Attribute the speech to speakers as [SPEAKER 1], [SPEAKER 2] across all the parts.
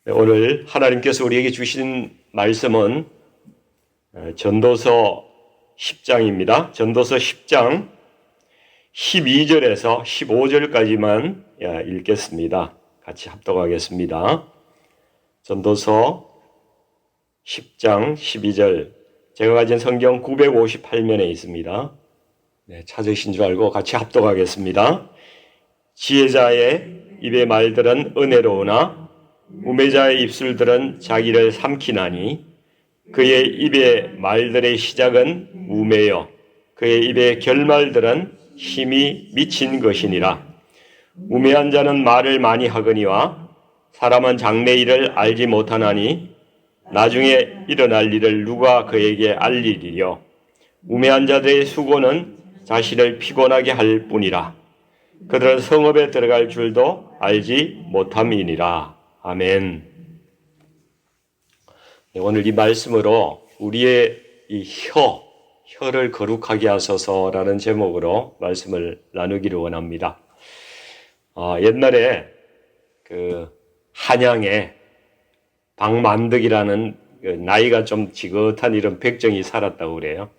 [SPEAKER 1] 오늘 하나님께서 우리에게 주신 말씀은 전도서 10장입니다. 전도서 10장 12절에서 15절까지만 읽겠습니다. 같이 합독하겠습니다. 전도서 10장 12절, 제가 가진 성경 958면에 있습니다. 찾으신 줄 알고 같이 합독하겠습니다. 지혜자의 입의 말들은 은혜로우나 우매자의 입술들은 자기를 삼키나니 그의 입의 말들의 시작은 우매요 그의 입의 결말들은 힘이 미친 것이니라. 우매한 자는 말을 많이 하거니와 사람은 장래 일을 알지 못하나니 나중에 일어날 일을 누가 그에게 알리리요. 우매한 자들의 수고는 자신을 피곤하게 할 뿐이라. 그들은 성읍에 들어갈 줄도 알지 못함이니라. 아멘. 오늘 이 말씀으로 우리의 이 혀를 거룩하게 하소서라는 제목으로 말씀을 나누기를 원합니다. 옛날에 그 한양에 박만덕이라는 나이가 좀 지긋한 이런 백정이 살았다고 그래요.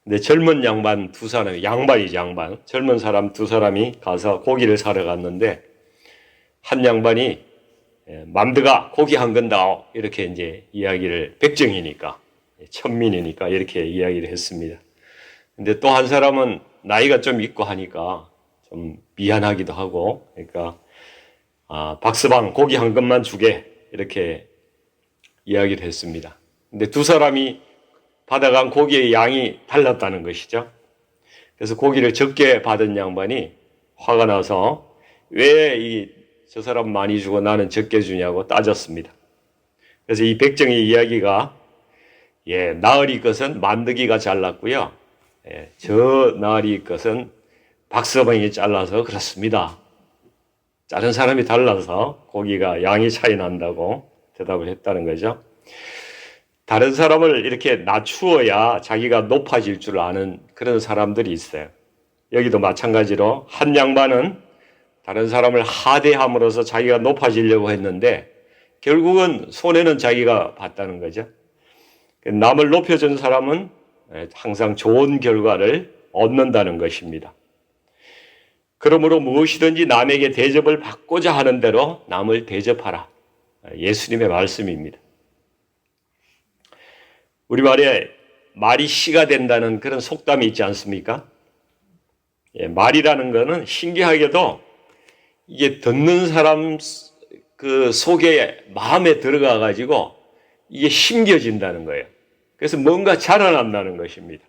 [SPEAKER 1] 근데 젊은 양반 두 사람이, 양반이지 양반, 젊은 사람 두 사람이 가서 고기를 사러 갔는데 한 양반이 만드가 고기 한 건다 이렇게 이제 이야기를, 백정이니까 천민이니까 이렇게 이야기를 했습니다. 근데 또 한 사람은 나이가 좀 있고 하니까 좀 미안하기도 하고, 그러니까 박서방 고기 한 건만 주게 이렇게 이야기를 했습니다. 근데 두 사람이 받아간 고기의 양이 달랐다는 것이죠. 그래서 고기를 적게 받은 양반이 화가 나서 왜 저 사람 많이 주고 나는 적게 주냐고 따졌습니다. 그래서 이 백정의 이야기가 나으리 것은 만드기가 잘랐고요. 저 나으리 것은 박서방이 잘라서 그렇습니다. 자른 사람이 달라서 고기가 양이 차이 난다고 대답을 했다는 거죠. 다른 사람을 이렇게 낮추어야 자기가 높아질 줄 아는 그런 사람들이 있어요. 여기도 마찬가지로 한 양반은 다른 사람을 하대함으로써 자기가 높아지려고 했는데 결국은 손해는 자기가 봤다는 거죠. 남을 높여준 사람은 항상 좋은 결과를 얻는다는 것입니다. 그러므로 무엇이든지 남에게 대접을 받고자 하는 대로 남을 대접하라. 예수님의 말씀입니다. 우리말에 말이 씨가 된다는 그런 속담이 있지 않습니까? 말이라는 것은 신기하게도 이게 듣는 사람 그 속에 마음에 들어가 가지고 이게 심겨진다는 거예요. 그래서 뭔가 자라난다는 것입니다.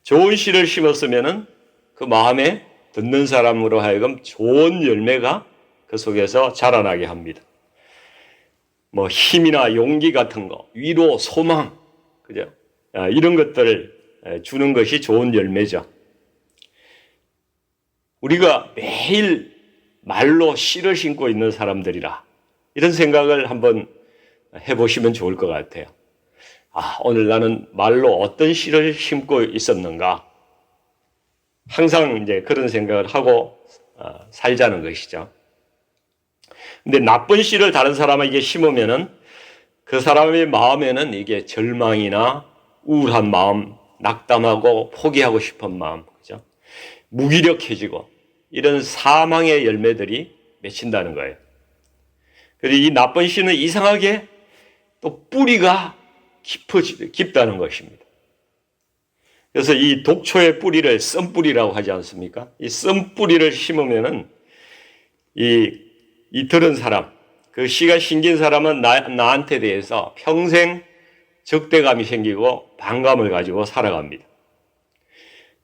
[SPEAKER 1] 좋은 씨를 심었으면은 그 마음에 듣는 사람으로 하여금 좋은 열매가 그 속에서 자라나게 합니다. 뭐 힘이나 용기 같은 거, 위로, 소망, 그죠? 이런 것들을 주는 것이 좋은 열매죠. 우리가 매일 말로 씨를 심고 있는 사람들이라, 이런 생각을 한번 해보시면 좋을 것 같아요. 오늘 나는 말로 어떤 씨를 심고 있었는가? 항상 이제 그런 생각을 하고 살자는 것이죠. 근데 나쁜 씨를 다른 사람에게 심으면은 그 사람의 마음에는 이게 절망이나 우울한 마음, 낙담하고 포기하고 싶은 마음, 그죠? 무기력해지고 이런 사망의 열매들이 맺힌다는 거예요. 그리고 이 나쁜 씨는 이상하게 또 뿌리가 깊다는 것입니다. 그래서 이 독초의 뿌리를 썬뿌리라고 하지 않습니까? 이 썬뿌리를 심으면은 이 들은 사람, 그 씨가 심긴 사람은 나한테 대해서 평생 적대감이 생기고 반감을 가지고 살아갑니다.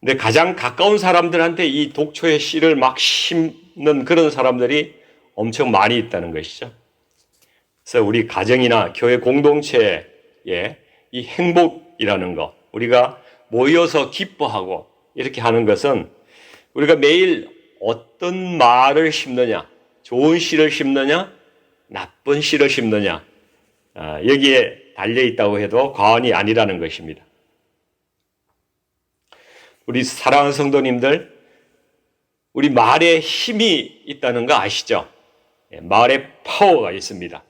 [SPEAKER 1] 근데 가장 가까운 사람들한테 이 독초의 씨를 막 심는 그런 사람들이 엄청 많이 있다는 것이죠. 그래서 우리 가정이나 교회 공동체에 이 행복이라는 것, 우리가 모여서 기뻐하고 이렇게 하는 것은 우리가 매일 어떤 말을 심느냐, 좋은 씨를 심느냐, 나쁜 씨를 심느냐, 여기에 달려있다고 해도 과언이 아니라는 것입니다. 우리 사랑하는 성도님들, 우리 말에 힘이 있다는 거 아시죠? 말에 파워가 있습니다.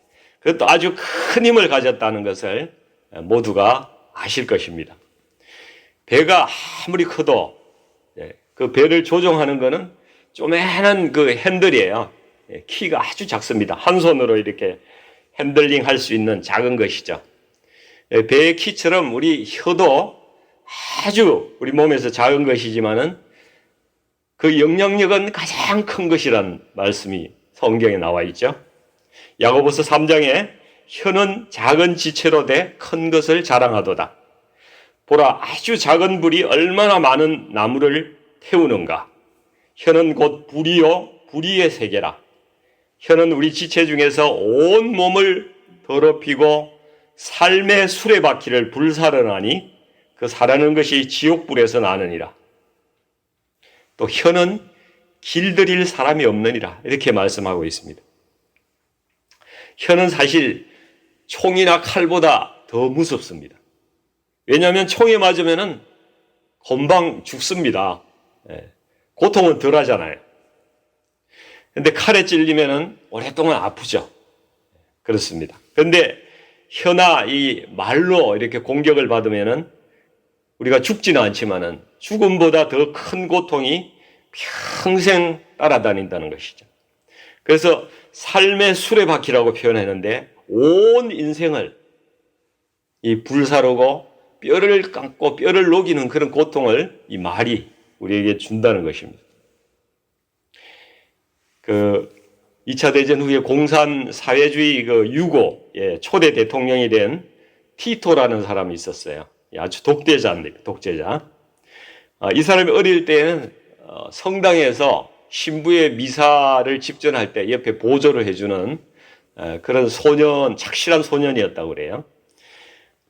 [SPEAKER 1] 그것도 아주 큰 힘을 가졌다는 것을 모두가 아실 것입니다. 배가 아무리 커도 그 배를 조종하는 것은 쪼매난 그 핸들이에요. 키가 아주 작습니다. 한 손으로 이렇게 핸들링 할 수 있는 작은 것이죠. 배의 키처럼 우리 혀도 아주 우리 몸에서 작은 것이지만은 그 영향력은 가장 큰 것이란 말씀이 성경에 나와 있죠. 야고보서 3장에 혀는 작은 지체로 돼 큰 것을 자랑하도다. 보라, 아주 작은 불이 얼마나 많은 나무를 태우는가. 혀는 곧 불이요 불의의 세계라. 혀는 우리 지체 중에서 온 몸을 더럽히고 삶의 수레바퀴를 불사르나니 그 사라는 것이 지옥불에서 나느니라. 또 혀는 길들일 사람이 없느니라 이렇게 말씀하고 있습니다. 혀는 사실 총이나 칼보다 더 무섭습니다. 왜냐하면 총에 맞으면은 금방 죽습니다. 고통은 덜 하잖아요. 근데 칼에 찔리면은 오랫동안 아프죠. 그렇습니다. 근데 혀나 이 말로 이렇게 공격을 받으면은 우리가 죽지는 않지만은 죽음보다 더 큰 고통이 평생 따라다닌다는 것이죠. 그래서 삶의 수레바퀴라고 표현했는데 온 인생을 이 불사르고 뼈를 감고 뼈를 녹이는 그런 고통을 이 말이 우리에게 준다는 것입니다. 그 2차 대전 후에 공산 사회주의 그 유고 초대 대통령이 된 티토라는 사람이 있었어요. 아주 독재자입니다. 독재자. 이 사람이 어릴 때는 성당에서 신부의 미사를 집전할 때 옆에 보조를 해주는 그런 소년, 착실한 소년이었다고 그래요.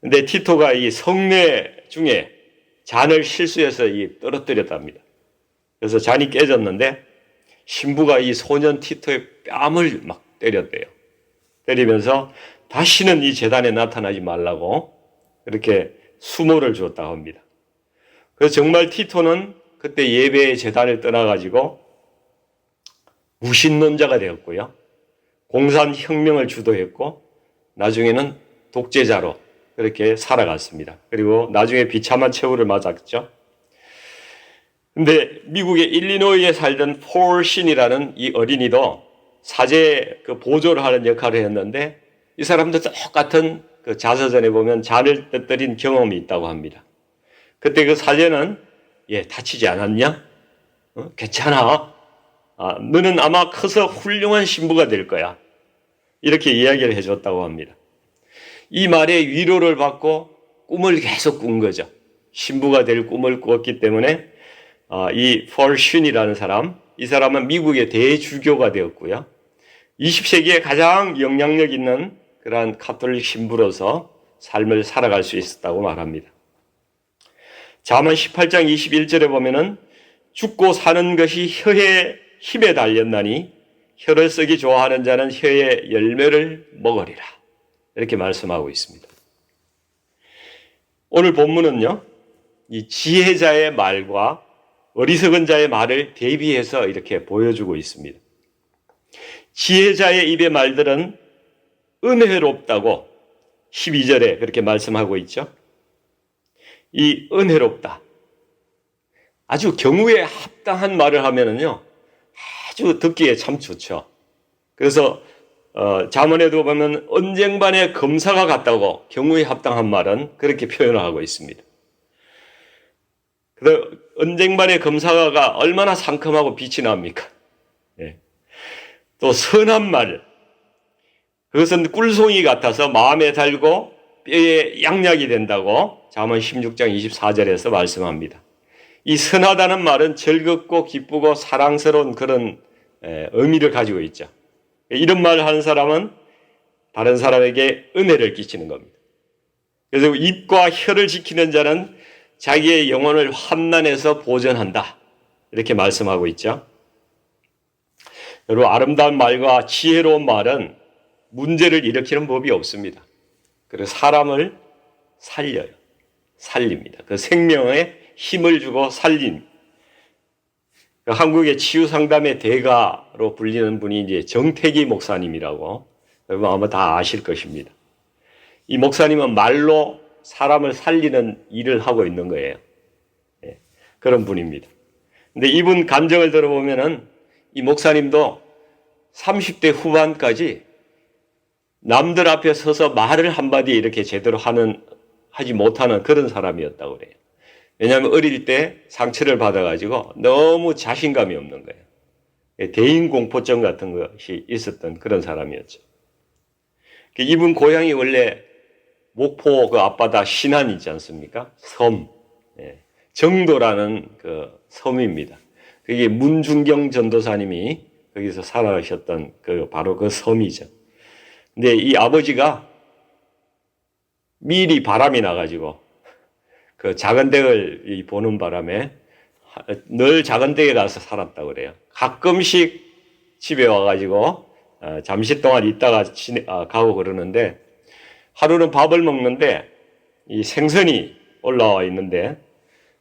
[SPEAKER 1] 근데 티토가 이 성례 중에 잔을 실수해서 떨어뜨렸답니다. 그래서 잔이 깨졌는데 신부가 이 소년 티토의 뺨을 막 때렸대요. 때리면서 다시는 이 제단에 나타나지 말라고 그렇게 수모를 주었다고 합니다. 그래서 정말 티토는 그때 예배의 제단을 떠나가지고 무신론자가 되었고요. 공산혁명을 주도했고 나중에는 독재자로 그렇게 살아갔습니다. 그리고 나중에 비참한 최후를 맞았죠. 근데 미국의 일리노이에 살던 폴 신이라는 이 어린이도 사제 그 보조를 하는 역할을 했는데 이 사람도 똑같은 그 자서전에 보면 잔을 떠뜨린 경험이 있다고 합니다. 그때 그 사제는 다치지 않았냐? 괜찮아. 너는 아마 커서 훌륭한 신부가 될 거야. 이렇게 이야기를 해줬다고 합니다. 이 말에 위로를 받고 꿈을 계속 꾼 거죠. 신부가 될 꿈을 꾸었기 때문에 이 폴신이라는 사람, 이 사람은 미국의 대주교가 되었고요. 20세기에 가장 영향력 있는 그러한 가톨릭 신부로서 삶을 살아갈 수 있었다고 말합니다. 잠언 18장 21절에 보면은 죽고 사는 것이 혀의 힘에 달렸나니 혀를 쓰기 좋아하는 자는 혀의 열매를 먹으리라. 이렇게 말씀하고 있습니다. 오늘 본문은요, 이 지혜자의 말과 어리석은 자의 말을 대비해서 이렇게 보여주고 있습니다. 지혜자의 입의 말들은 은혜롭다고 12절에 그렇게 말씀하고 있죠. 이 은혜롭다. 아주 경우에 합당한 말을 하면은요, 아주 듣기에 참 좋죠. 그래서 잠언에도 보면 언쟁반의 검사가 같다고 경우에 합당한 말은 그렇게 표현을 하고 있습니다. 그래서 언쟁반의 검사가 얼마나 상큼하고 빛이 납니까? 또 선한 말, 그것은 꿀송이 같아서 마음에 달고 뼈에 양약이 된다고 잠언 16장 24절에서 말씀합니다. 이 선하다는 말은 즐겁고 기쁘고 사랑스러운 그런 의미를 가지고 있죠. 이런 말을 하는 사람은 다른 사람에게 은혜를 끼치는 겁니다. 그래서 입과 혀를 지키는 자는 자기의 영혼을 환난에서 보전한다. 이렇게 말씀하고 있죠. 여러분, 아름다운 말과 지혜로운 말은 문제를 일으키는 법이 없습니다. 그래서 사람을 살려요. 살립니다. 그 생명에 힘을 주고 살림. 한국의 치유상담의 대가로 불리는 분이 이제 정태기 목사님이라고 여러분 아마 다 아실 것입니다. 이 목사님은 말로 사람을 살리는 일을 하고 있는 거예요. 예, 그런 분입니다. 근데 이분 간증을 들어보면은 이 목사님도 30대 후반까지 남들 앞에 서서 말을 한마디 이렇게 제대로 하지 못하는 그런 사람이었다고 그래요. 왜냐하면 어릴 때 상처를 받아가지고 너무 자신감이 없는 거예요. 대인공포증 같은 것이 있었던 그런 사람이었죠. 이분 고향이 원래 목포 그 앞바다 신안 있지 않습니까? 섬. 정도라는 그 섬입니다. 그게 문중경 전도사님이 거기서 살아가셨던 바로 그 섬이죠. 근데 이 아버지가 미리 바람이 나가지고 그 작은 댁을 보는 바람에 늘 작은 댁에 가서 살았다고 그래요. 가끔씩 집에 와가지고 잠시 동안 있다가 가고 그러는데 하루는 밥을 먹는데 이 생선이 올라와 있는데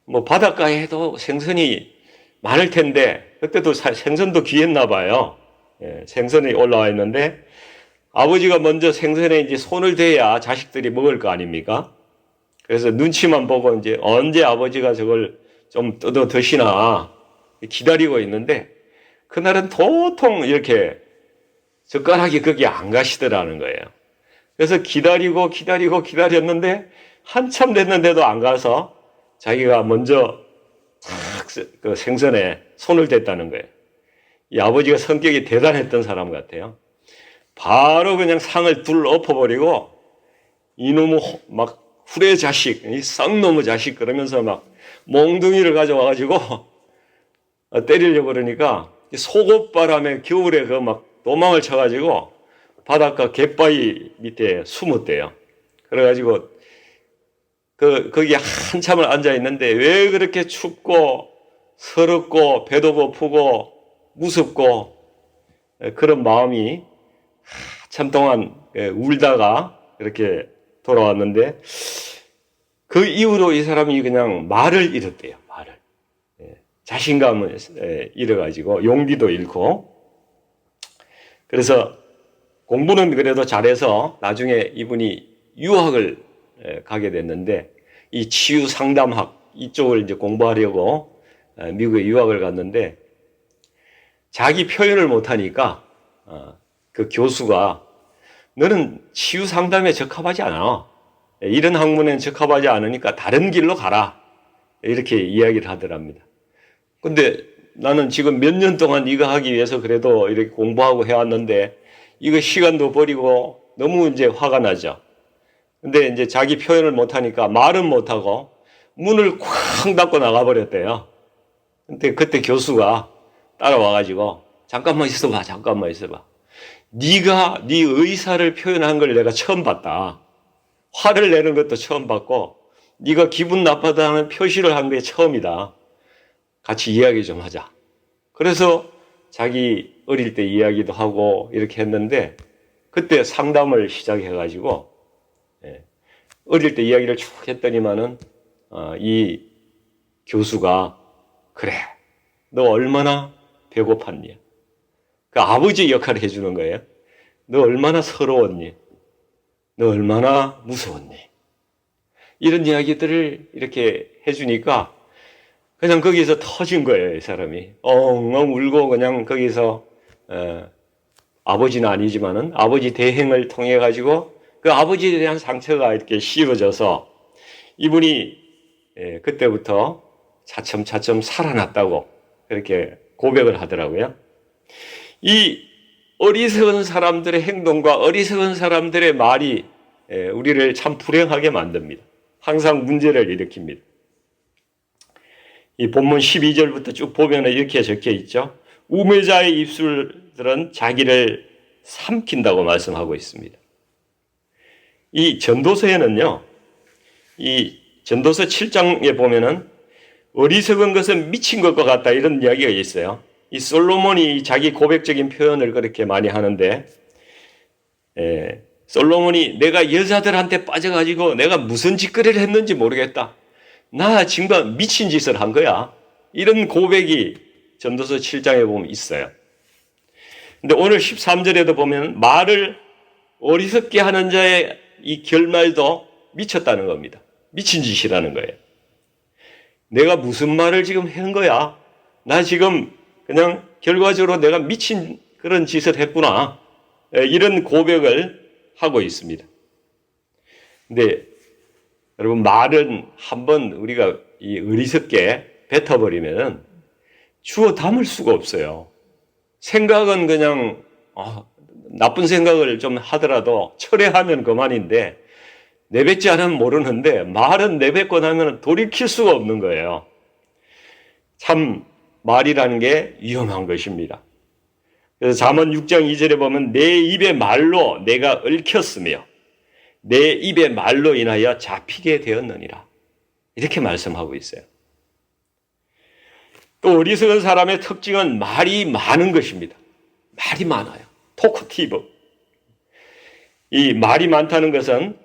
[SPEAKER 1] 뭐 바닷가에도 생선이 많을 텐데 그때도 생선도 귀했나 봐요. 생선이 올라와 있는데 아버지가 먼저 생선에 이제 손을 대야 자식들이 먹을 거 아닙니까? 그래서 눈치만 보고 이제 언제 아버지가 저걸 좀 뜯어 드시나 기다리고 있는데 그날은 도통 이렇게 젓가락이 거기 안 가시더라는 거예요. 그래서 기다렸는데 한참 됐는데도 안 가서 자기가 먼저 그 생선에 손을 댔다는 거예요. 이 아버지가 성격이 대단했던 사람 같아요. 바로 그냥 상을 둘 엎어버리고 이놈의 막 후레 자식, 이 쌍놈의 자식 그러면서 막 몽둥이를 가져와가지고 때리려고 그러니까 속옷바람에 겨울에 그 막 도망을 쳐가지고 바닷가 갯바위 밑에 숨었대요. 그래가지고 거기 한참을 앉아 있는데 왜 그렇게 춥고 서럽고 배도 고프고 무섭고 그런 마음이 한참 동안 울다가 이렇게 돌아왔는데 그 이후로 이 사람이 그냥 말을 잃었대요. 말을. 자신감을 잃어가지고 용기도 잃고 그래서 공부는 그래도 잘해서 나중에 이분이 유학을 가게 됐는데 이 치유 상담학 이쪽을 이제 공부하려고 미국에 유학을 갔는데 자기 표현을 못하니까 그 교수가 너는 치유 상담에 적합하지 않아. 이런 학문에는 적합하지 않으니까 다른 길로 가라. 이렇게 이야기를 하더랍니다. 근데 나는 지금 몇 년 동안 이거 하기 위해서 그래도 이렇게 공부하고 해왔는데 이거 시간도 버리고 너무 이제 화가 나죠. 근데 이제 자기 표현을 못하니까 말은 못하고 문을 쾅 닫고 나가버렸대요. 근데 그때 교수가 따라와가지고 잠깐만 있어봐. 네가 네 의사를 표현한 걸 내가 처음 봤다. 화를 내는 것도 처음 봤고 네가 기분 나쁘다는 표시를 한 게 처음이다. 같이 이야기 좀 하자. 그래서 자기 어릴 때 이야기도 하고 이렇게 했는데 그때 상담을 시작해가지고 어릴 때 이야기를 쭉 했더니만은 이 교수가 그래 너 얼마나 배고팠니? 그 아버지 역할을 해주는 거예요. 너 얼마나 서러웠니? 너 얼마나 무서웠니? 이런 이야기들을 이렇게 해주니까 그냥 거기서 터진 거예요, 이 사람이. 엉엉 울고 그냥 거기서 아버지는 아니지만은 아버지 대행을 통해 가지고 그 아버지에 대한 상처가 이렇게 씌워져서 이분이 그때부터 차츰 살아났다고 그렇게 고백을 하더라고요. 이 어리석은 사람들의 행동과 어리석은 사람들의 말이 우리를 참 불행하게 만듭니다. 항상 문제를 일으킵니다. 이 본문 12절부터 쭉 보면 이렇게 적혀 있죠. 우매자의 입술들은 자기를 삼킨다고 말씀하고 있습니다. 이 전도서에는요, 이 전도서 7장에 보면은 어리석은 것은 미친 것과 같다 이런 이야기가 있어요. 이 솔로몬이 자기 고백적인 표현을 그렇게 많이 하는데, 솔로몬이 내가 여자들한테 빠져가지고 내가 무슨 짓거리를 했는지 모르겠다. 나 지금 미친 짓을 한 거야. 이런 고백이 전도서 7장에 보면 있어요. 근데 오늘 13절에도 보면 말을 어리석게 하는 자의 이 결말도 미쳤다는 겁니다. 미친 짓이라는 거예요. 내가 무슨 말을 지금 한 거야? 나 지금 그냥 결과적으로 내가 미친 그런 짓을 했구나. 이런 고백을 하고 있습니다. 근데 여러분, 말은 한번 우리가 이 어리석게 뱉어버리면 주워 담을 수가 없어요. 생각은 그냥 나쁜 생각을 좀 하더라도 철회하면 그만인데 내뱉지 않으면 모르는데 말은 내뱉고 나면 돌이킬 수가 없는 거예요. 참 말이라는 게 위험한 것입니다. 그래서 잠언 6장 2절에 보면 내 입의 말로 내가 얽혔으며 내 입의 말로 인하여 잡히게 되었느니라. 이렇게 말씀하고 있어요. 또 어리석은 사람의 특징은 말이 많은 것입니다. 말이 많아요. 토커티브. 이 말이 많다는 것은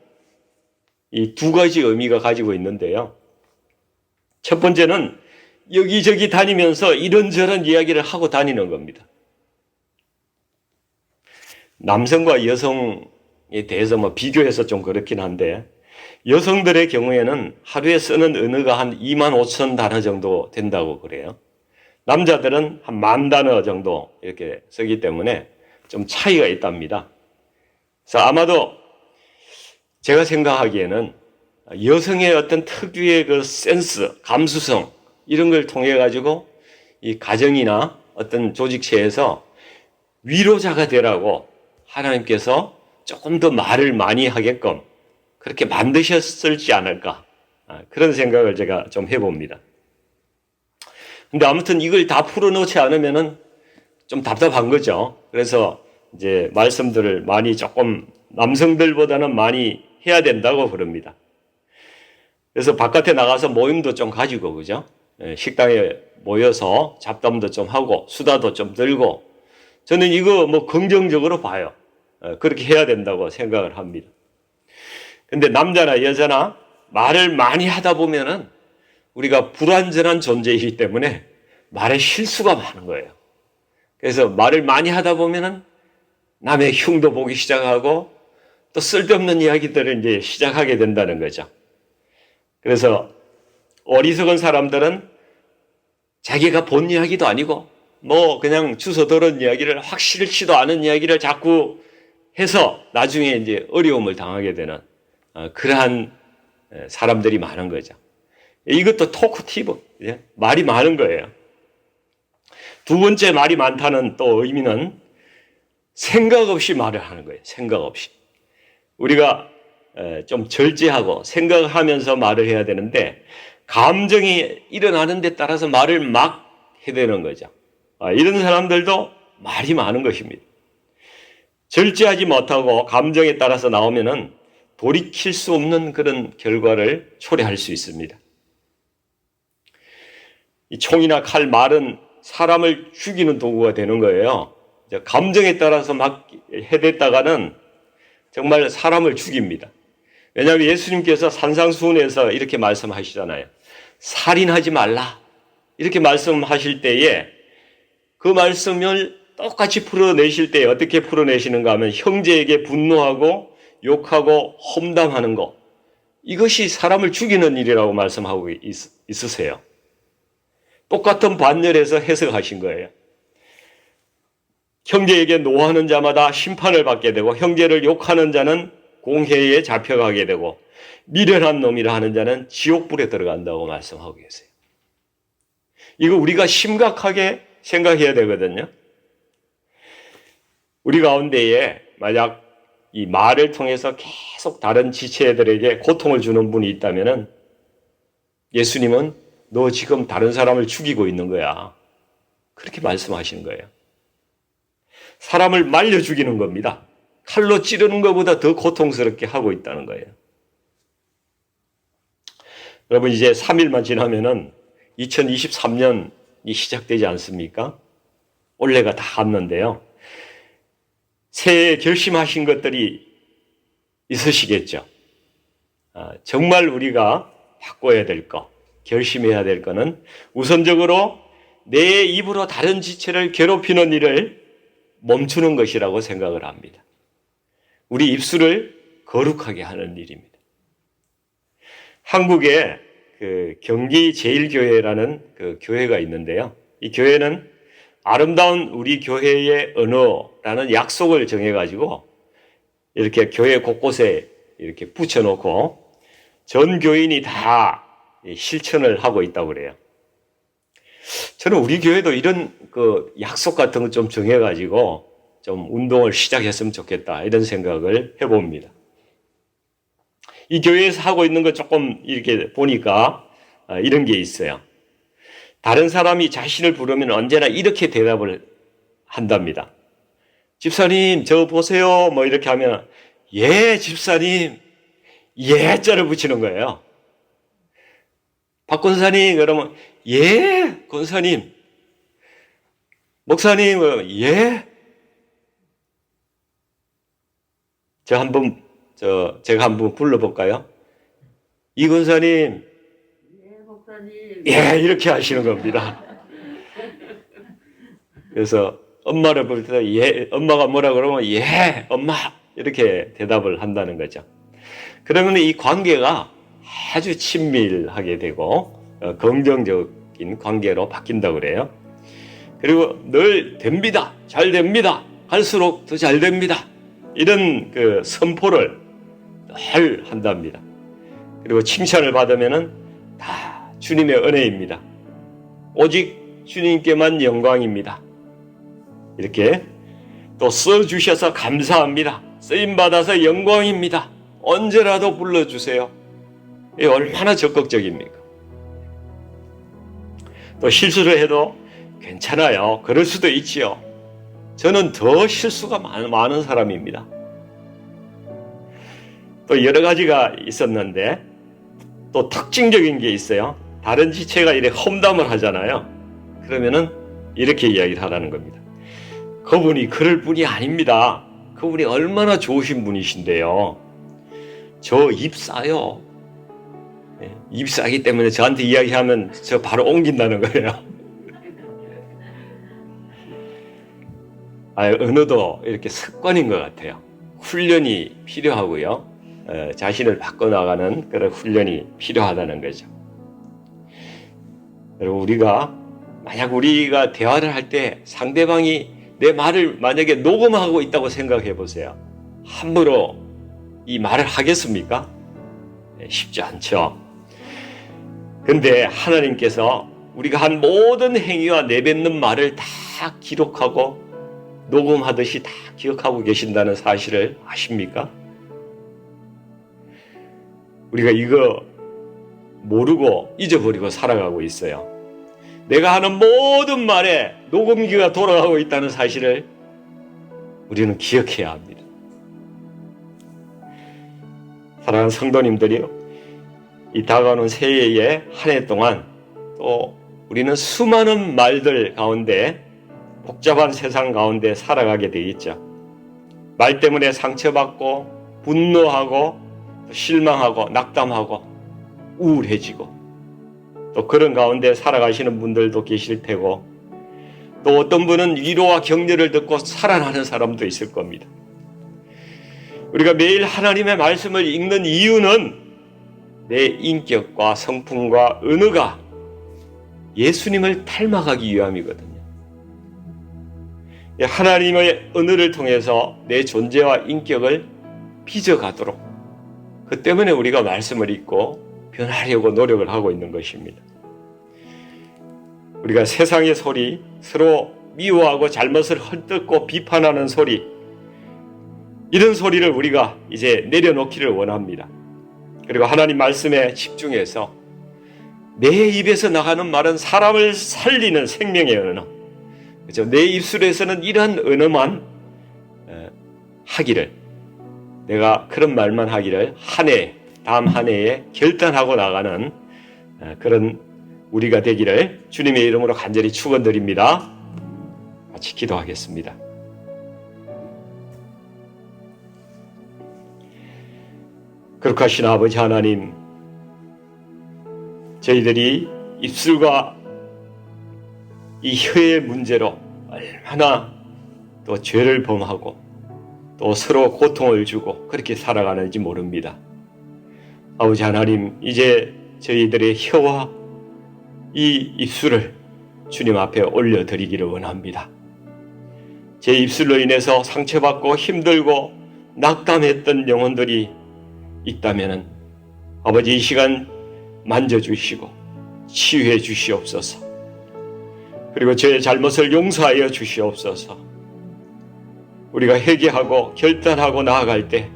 [SPEAKER 1] 이 두 가지 의미가 가지고 있는데요. 첫 번째는 여기저기 다니면서 이런저런 이야기를 하고 다니는 겁니다. 남성과 여성에 대해서 비교해서 좀 그렇긴 한데 여성들의 경우에는 하루에 쓰는 언어가 한 2만 5천 단어 정도 된다고 그래요. 남자들은 한 10,000 단어 정도 이렇게 쓰기 때문에 좀 차이가 있답니다. 그래서 아마도 제가 생각하기에는 여성의 어떤 특유의 그 센스, 감수성 이런 걸 통해 가지고 이 가정이나 어떤 조직체에서 위로자가 되라고 하나님께서 조금 더 말을 많이 하게끔 그렇게 만드셨을지 않을까, 그런 생각을 제가 좀 해봅니다. 근데 아무튼 이걸 다 풀어놓지 않으면은 좀 답답한 거죠. 그래서 이제 말씀들을 많이 조금 남성들보다는 많이 해야 된다고 그럽니다. 그래서 바깥에 나가서 모임도 좀 가지고, 그죠? 식당에 모여서 잡담도 좀 하고 수다도 좀 들고, 저는 이거 뭐 긍정적으로 봐요. 그렇게 해야 된다고 생각을 합니다. 근데 남자나 여자나 말을 많이 하다 보면은 우리가 불완전한 존재이기 때문에 말에 실수가 많은 거예요. 그래서 말을 많이 하다 보면은 남의 흉도 보기 시작하고 또 쓸데없는 이야기들을 이제 시작하게 된다는 거죠. 그래서 어리석은 사람들은 자기가 본 이야기도 아니고 뭐 그냥 주워 들은 이야기를 확실치도 않은 이야기를 자꾸 해서 나중에 이제 어려움을 당하게 되는 그러한 사람들이 많은 거죠. 이것도 토크티브, 말이 많은 거예요. 두 번째 말이 많다는 또 의미는 생각 없이 말을 하는 거예요. 생각 없이. 우리가 좀 절제하고 생각하면서 말을 해야 되는데 감정이 일어나는 데 따라서 말을 막 해대는 거죠. 이런 사람들도 말이 많은 것입니다. 절제하지 못하고 감정에 따라서 나오면은 돌이킬 수 없는 그런 결과를 초래할 수 있습니다. 이 총이나 칼, 말은 사람을 죽이는 도구가 되는 거예요. 감정에 따라서 막 해댔다가는 정말 사람을 죽입니다. 왜냐하면 예수님께서 산상수훈에서 이렇게 말씀하시잖아요. 살인하지 말라. 이렇게 말씀하실 때에 그 말씀을 똑같이 풀어내실 때 어떻게 풀어내시는가 하면 형제에게 분노하고 욕하고 험담하는 것, 이것이 사람을 죽이는 일이라고 말씀하고 있으세요. 똑같은 반열에서 해석하신 거예요. 형제에게 노하는 자마다 심판을 받게 되고 형제를 욕하는 자는 공회에 잡혀가게 되고 미련한 놈이라 하는 자는 지옥불에 들어간다고 말씀하고 계세요. 이거 우리가 심각하게 생각해야 되거든요. 우리 가운데에 만약 이 말을 통해서 계속 다른 지체들에게 고통을 주는 분이 있다면은 예수님은 너 지금 다른 사람을 죽이고 있는 거야. 그렇게 말씀하시는 거예요. 사람을 말려 죽이는 겁니다. 칼로 찌르는 것보다 더 고통스럽게 하고 있다는 거예요. 여러분, 이제 3일만 지나면은 2023년이 시작되지 않습니까? 올해가 다 갔는데요. 새해 결심하신 것들이 있으시겠죠. 정말 우리가 바꿔야 될 것, 결심해야 될 것은 우선적으로 내 입으로 다른 지체를 괴롭히는 일을 멈추는 것이라고 생각을 합니다. 우리 입술을 거룩하게 하는 일입니다. 한국에 경기 제일교회라는 교회가 있는데요. 이 교회는 아름다운 우리 교회의 언어라는 약속을 정해가지고 이렇게 교회 곳곳에 이렇게 붙여놓고 전 교인이 다 실천을 하고 있다고 그래요. 저는 우리 교회도 이런 약속 같은 거 좀 정해가지고 좀 운동을 시작했으면 좋겠다 이런 생각을 해봅니다. 이 교회에서 하고 있는 거 조금 이렇게 보니까 이런 게 있어요. 다른 사람이 자신을 부르면 언제나 이렇게 대답을 한답니다. 집사님, 저 보세요. 뭐 이렇게 하면 예, 집사님. 예자를 붙이는 거예요. 박 권사님 그러면 예, 권사님. 목사님 예. 제가 한번 불러볼까요? 이 권사님.
[SPEAKER 2] 예, 목사님.
[SPEAKER 1] 예, 이렇게 하시는 겁니다. 그래서 엄마를 부를 때 예, 엄마가 뭐라 그러면 예, 엄마 이렇게 대답을 한다는 거죠. 그러면 이 관계가 아주 친밀하게 되고 긍정적인 관계로 바뀐다고 그래요. 그리고 늘 됩니다. 잘 됩니다. 할수록 더 잘 됩니다. 이런 선포를 늘 한답니다. 그리고 칭찬을 받으면은 다 주님의 은혜입니다. 오직 주님께만 영광입니다. 이렇게 또 써주셔서 감사합니다. 쓰임받아서 영광입니다. 언제라도 불러주세요. 이게 얼마나 적극적입니까? 또 실수를 해도 괜찮아요. 그럴 수도 있지요. 저는 더 실수가 많은 사람입니다. 또 여러 가지가 있었는데 또 특징적인 게 있어요. 다른 지체가 이렇게 험담을 하잖아요. 그러면은 이렇게 이야기를 하라는 겁니다. 그분이 그럴 분이 아닙니다. 그분이 얼마나 좋으신 분이신데요. 저 입 싸요. 입 싸기 때문에 저한테 이야기하면 저 바로 옮긴다는 거예요. 언어도 이렇게 습관인 것 같아요. 훈련이 필요하고요. 자신을 바꿔나가는 그런 훈련이 필요하다는 거죠. 그리고 만약 우리가 대화를 할 때 상대방이 내 말을 만약에 녹음하고 있다고 생각해 보세요. 함부로 이 말을 하겠습니까? 쉽지 않죠. 근데 하나님께서 우리가 한 모든 행위와 내뱉는 말을 다 기록하고 녹음하듯이 다 기억하고 계신다는 사실을 아십니까? 우리가 이거 모르고 잊어버리고 살아가고 있어요. 내가 하는 모든 말에 녹음기가 돌아가고 있다는 사실을 우리는 기억해야 합니다. 사랑하는 성도님들이요, 이 다가오는 새해의 한 해 동안 또 우리는 수많은 말들 가운데 복잡한 세상 가운데 살아가게 되겠죠. 말 때문에 상처받고 분노하고 실망하고 낙담하고 우울해지고 또 그런 가운데 살아가시는 분들도 계실 테고 또 어떤 분은 위로와 격려를 듣고 살아나는 사람도 있을 겁니다. 우리가 매일 하나님의 말씀을 읽는 이유는 내 인격과 성품과 언어가 예수님을 닮아가기 위함이거든요. 하나님의 언어를 통해서 내 존재와 인격을 빚어가도록 그 때문에 우리가 말씀을 읽고 변하려고 노력을 하고 있는 것입니다. 우리가 세상의 소리, 서로 미워하고 잘못을 헐뜯고 비판하는 소리, 이런 소리를 우리가 이제 내려놓기를 원합니다. 그리고 하나님 말씀에 집중해서 내 입에서 나가는 말은 사람을 살리는 생명의 언어, 그렇죠? 내 입술에서는 이러한 언어만 하기를, 내가 그런 말만 하기를 다음 한 해에 결단하고 나가는 그런 우리가 되기를 주님의 이름으로 간절히 축원드립니다. 같이 기도하겠습니다. 거룩하신 아버지 하나님, 저희들이 입술과 이 혀의 문제로 얼마나 또 죄를 범하고 또 서로 고통을 주고 그렇게 살아가는지 모릅니다. 아버지 하나님, 이제 저희들의 혀와 이 입술을 주님 앞에 올려드리기를 원합니다. 제 입술로 인해서 상처받고 힘들고 낙담했던 영혼들이 있다면 아버지 이 시간 만져주시고 치유해 주시옵소서. 그리고 저의 잘못을 용서하여 주시옵소서. 우리가 회개하고 결단하고 나아갈 때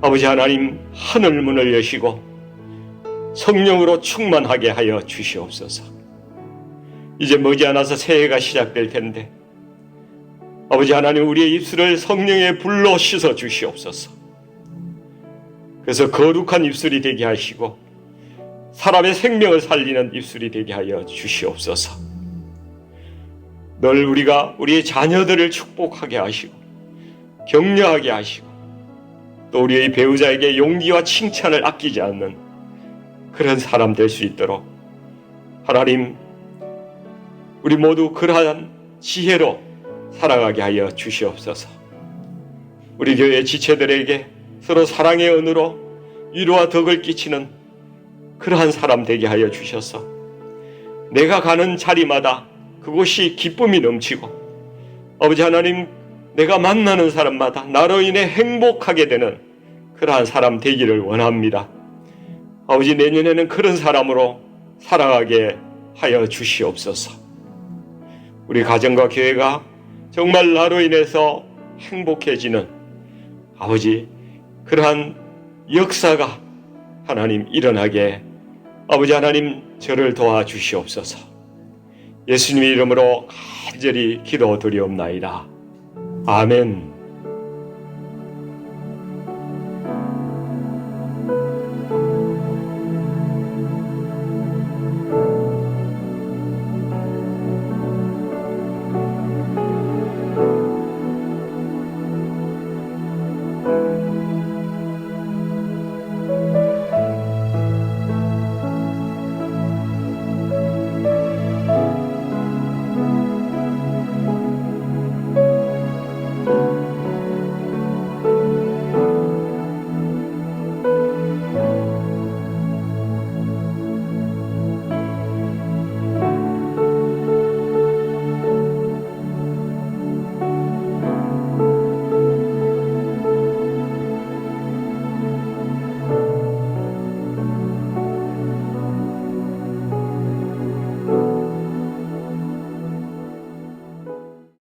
[SPEAKER 1] 아버지 하나님 하늘 문을 여시고 성령으로 충만하게 하여 주시옵소서. 이제 머지않아서 새해가 시작될 텐데 아버지 하나님, 우리의 입술을 성령의 불로 씻어 주시옵소서. 그래서 거룩한 입술이 되게 하시고 사람의 생명을 살리는 입술이 되게 하여 주시옵소서. 늘 우리가 우리의 자녀들을 축복하게 하시고 격려하게 하시고 또 우리의 배우자에게 용기와 칭찬을 아끼지 않는 그런 사람 될 수 있도록 하나님, 우리 모두 그러한 지혜로 살아가게 하여 주시옵소서. 우리 교회 지체들에게 서로 사랑의 은으로 위로와 덕을 끼치는 그러한 사람 되게 하여 주셔서 내가 가는 자리마다 그곳이 기쁨이 넘치고 아버지 하나님, 내가 만나는 사람마다 나로 인해 행복하게 되는 그러한 사람 되기를 원합니다. 아버지, 내년에는 그런 사람으로 살아가게 하여 주시옵소서. 우리 가정과 교회가 정말 나로 인해서 행복해지는 아버지, 그러한 역사가 하나님 일어나게 아버지 하나님 저를 도와주시옵소서. 예수님의 이름으로 간절히 기도드리옵나이다. 아멘.